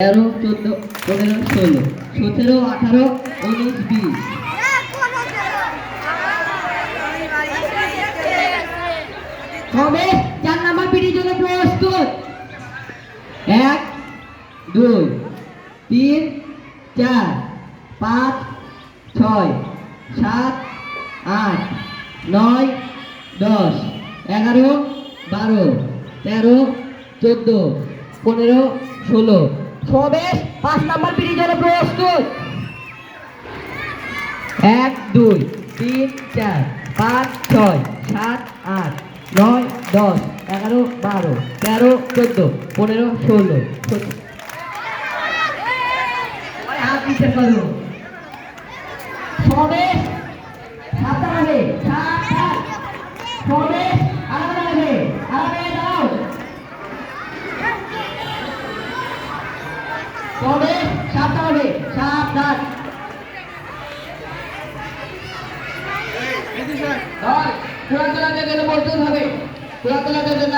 13, 14, 15, 16, 17, 18, 19, 20। হবে 4 নাম্বার পিটির জন্য প্রস্তুত। 1, 2, 3, 4, 5, 6, 7, 8, 9, 10, 11, 12, 13, 14, 15, 16। সবেশ 5 নাম্বার পিটির জন্য প্রস্তুত। 1, 2, 3, 4, 5, 6, 7, 8, 9, 10, 11, 12, 13, 14, 15, 16, 17। হাত দিতে পারো। সবেশ সাবধানে, সাবধান। সবেশ আরামে দাও। সবেশ সাবধানে, সাবধান। পুরাতলাতে যেন বলতে হবে, পুরাতলাতে যেন